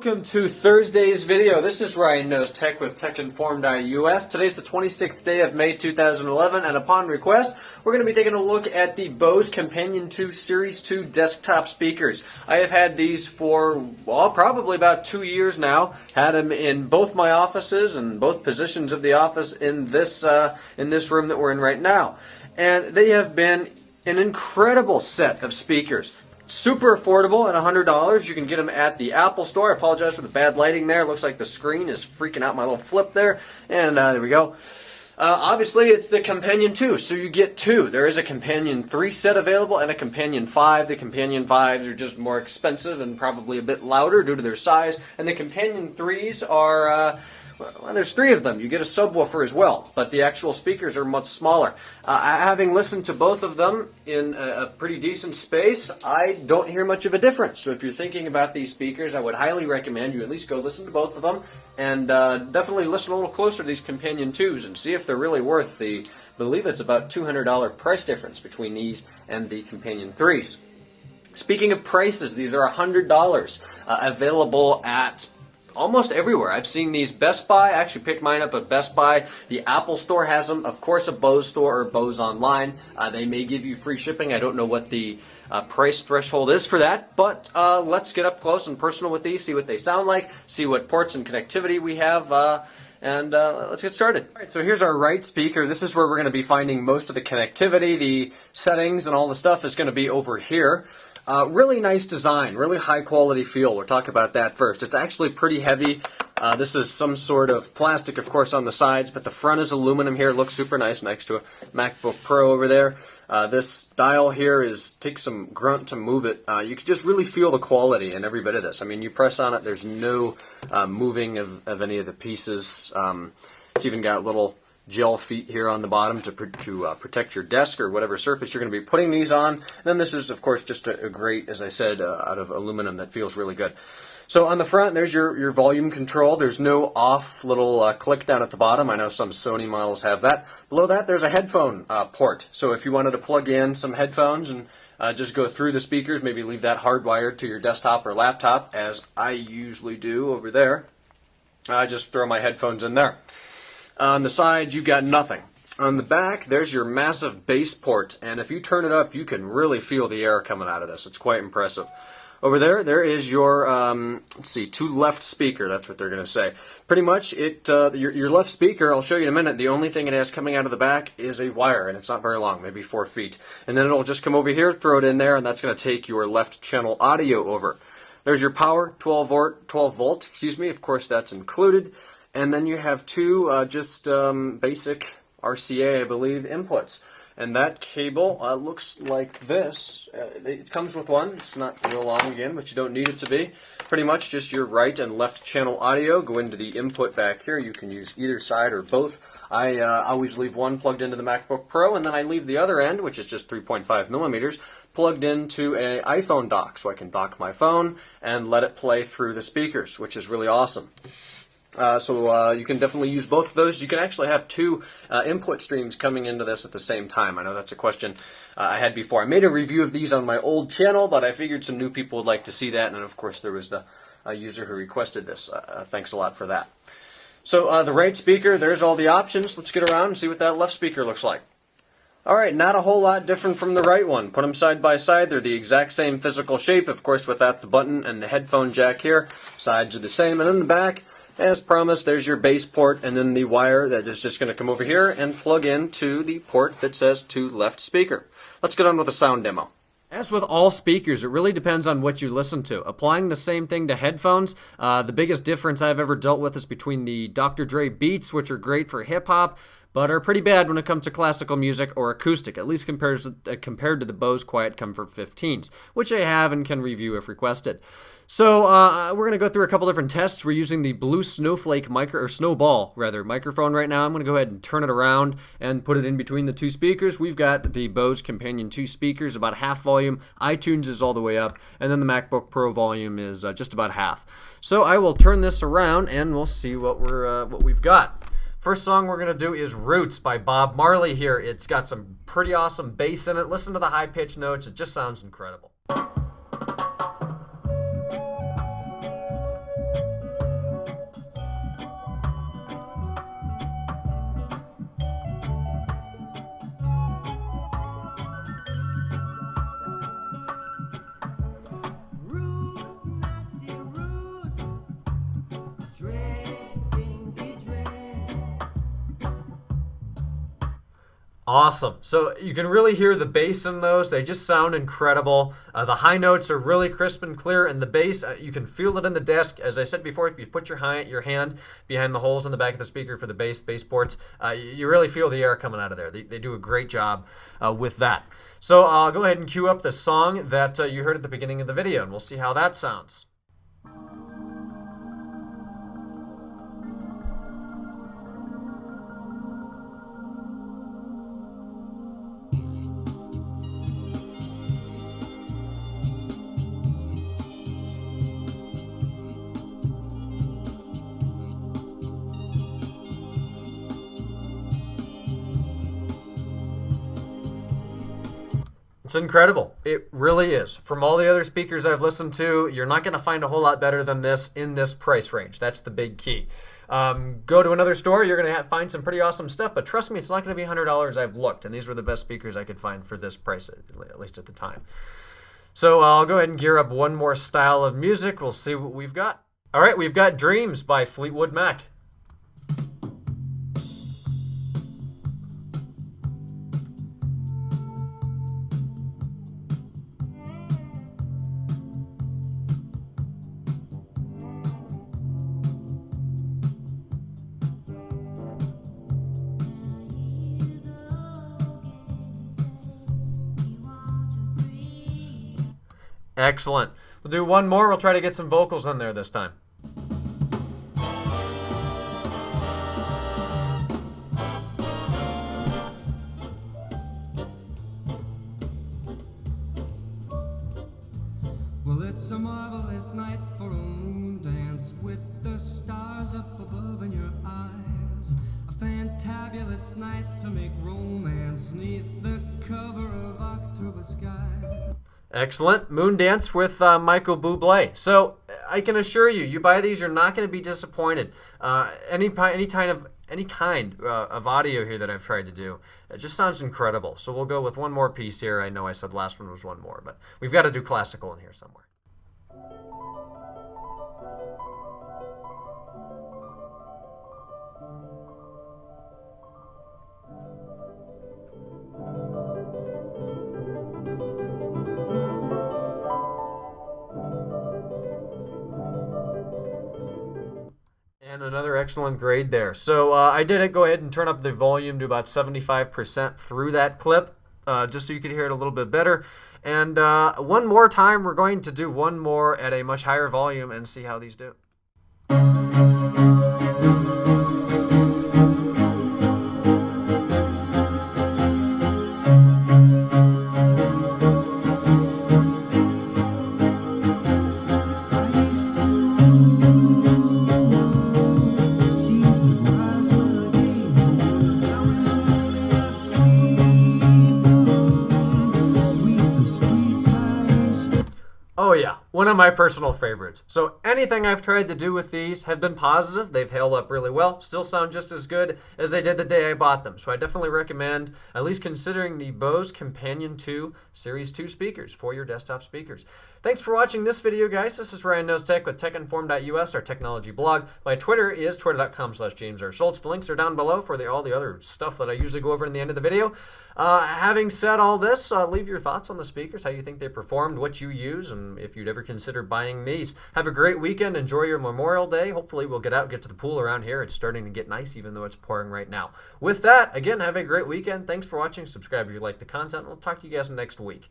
Welcome to Thursday's video. This is Ryan Knows Tech with TechInformed.us. Today's the 26th day of May 2011, and upon request, we're going to be taking a look at the Bose Companion 2 Series 2 desktop speakers. I have had these for, well, probably about 2 years now. Had them in both my offices and both positions of the office in this room that we're in right now. And they have been an incredible set of speakers. Super affordable at $100. You can get them at the Apple Store. I apologize for the bad lighting there. It looks like the screen is freaking out my little flip there. And there we go. Obviously, it's the Companion 2, so you get two. There is a Companion 3 set available and a Companion 5. The Companion 5s are just more expensive and probably a bit louder due to their size. And the Companion 3s are... well, there's three of them. You get a subwoofer as well, but the actual speakers are much smaller. Having listened to both of them in a pretty decent space, I don't hear much of a difference. So if you're thinking about these speakers, I would highly recommend you at least go listen to both of them, and definitely listen a little closer to these Companion 2s and see if they're really worth the, I believe it's about $200 price difference between these and the Companion 3s. Speaking of prices, these are $100, available at almost everywhere. I've seen these Best Buy. I actually picked mine up at Best Buy. The Apple Store has them. Of course, a Bose store or Bose online. They may give you free shipping. I don't know what the price threshold is for that, but let's get up close and personal with these, see what they sound like, see what ports and connectivity we have, and let's get started. All right, so here's our right speaker. This is where we're going to be finding most of the connectivity. The settings and all the stuff is going to be over here. Really nice design, really high quality feel. We'll talk about that first. It's actually pretty heavy. This is some sort of plastic, of course, on the sides, but the front is aluminum here. It looks super nice next to a MacBook Pro over there. This dial here takes some grunt to move it. You can just really feel the quality in every bit of this. I mean, you press on it, there's no moving of any of the pieces. It's even got little gel feet here on the bottom to protect your desk or whatever surface you're going to be putting these on. And then this is, of course, just a grate, as I said, out of aluminum that feels really good. So on the front, there's your volume control. There's no off little click down at the bottom. I know some Sony models have that. Below that, there's a headphone port. So if you wanted to plug in some headphones and just go through the speakers, maybe leave that hardwired to your desktop or laptop, as I usually do over there, I just throw my headphones in there. On the sides, you've got nothing. On the back, there's your massive bass port, and if you turn it up, you can really feel the air coming out of this. It's quite impressive. Over there, there is your, let's see, two left speaker. That's what they're going to say. Pretty much, your left speaker, I'll show you in a minute, the only thing it has coming out of the back is a wire, and it's not very long, maybe 4 feet. And then it'll just come over here, throw it in there, and that's going to take your left channel audio over. There's your power, 12 volts, excuse me. Of course, that's included. And then you have two basic RCA, I believe, inputs. And that cable looks like this. It comes with one. It's not real long again, but you don't need it to be. Pretty much just your right and left channel audio go into the input back here. You can use either side or both. I always leave one plugged into the MacBook Pro, and then I leave the other end, which is just 3.5 millimeters, plugged into an iPhone dock. So I can dock my phone and let it play through the speakers, which is really awesome. So you can definitely use both of those. You can actually have two input streams coming into this at the same time. I know that's a question I had before. I made a review of these on my old channel, but I figured some new people would like to see that, and of course there was the user who requested this. Thanks a lot for that. So the right speaker, there's all the options. Let's get around and see what that left speaker looks like. Alright, not a whole lot different from the right one. Put them side by side. They're the exact same physical shape, of course, without the button and the headphone jack here. Sides are the same, and in the back, as promised, there's your base port, and then the wire that is just going to come over here and plug into the port that says to left speaker. Let's get on with a sound demo. As with all speakers, it really depends on what you listen to. Applying the same thing to headphones, the biggest difference I've ever dealt with is between the Dr. Dre Beats, which are great for hip-hop, but are pretty bad when it comes to classical music or acoustic, at least compared to the Bose Quiet Comfort 15s, which I have and can review if requested. So we're going to go through a couple different tests. We're using the Blue Snowflake Snowball microphone right now. I'm going to go ahead and turn it around and put it in between the two speakers. We've got the Bose Companion 2 speakers, about half volume. iTunes is all the way up, and then the MacBook Pro volume is just about half. So I will turn this around and we'll see what we've got. First song we're going to do is Roots by Bob Marley here. It's got some pretty awesome bass in it. Listen to the high-pitched notes. It just sounds incredible. Awesome. So you can really hear the bass in those. They just sound incredible. The high notes are really crisp and clear, and the bass, you can feel it in the desk. As I said before, if you put your hand behind the holes in the back of the speaker for the bass ports, you really feel the air coming out of there. They do a great job with that. So I'll go ahead and cue up the song that you heard at the beginning of the video, and we'll see how that sounds. It's incredible. It really is. From all the other speakers I've listened to, you're not going to find a whole lot better than this in this price range. That's the big key. Go to another store, you're going to find some pretty awesome stuff, but trust me, it's not going to be $100. I've looked, and these were the best speakers I could find for this price, at least at the time. So I'll go ahead and gear up one more style of music. We'll see what we've got. All right, we've got Dreams by Fleetwood Mac. Excellent. We'll do one more. We'll try to get some vocals in there this time. Well, it's a marvelous night for a moon dance with the stars up above in your eyes. A fantabulous night to make romance 'neath the cover of October sky. Excellent. Moon Dance with Michael Bublé. So I can assure you, you buy these, you're not going to be disappointed. Any kind of audio here that I've tried to do, it just sounds incredible. So we'll go with one more piece here. I know I said last one was one more, but we've got to do classical in here somewhere. And another excellent grade there. So I did go ahead and turn up the volume to about 75% through that clip, just so you could hear it a little bit better. And one more time, we're going to do one more at a much higher volume and see how these do. Oh yeah, one of my personal favorites. So anything I've tried to do with these have been positive. They've held up really well. Still sound just as good as they did the day I bought them. So I definitely recommend at least considering the Bose Companion 2 Series 2 speakers for your desktop speakers. Thanks for watching this video, guys. This is Ryan Knows Tech with TechInformed.us, our technology blog. My Twitter is twitter.com/JamesRSchultz. The links are down below for all the other stuff that I usually go over in the end of the video. Having said all this, leave your thoughts on the speakers, how you think they performed, what you use, and if you'd ever consider buying these. Have a great weekend. Enjoy your Memorial Day. Hopefully we'll get out, get to the pool around here. It's starting to get nice, even though it's pouring right now. With that, again, have a great weekend. Thanks for watching. Subscribe if you like the content. We'll talk to you guys next week.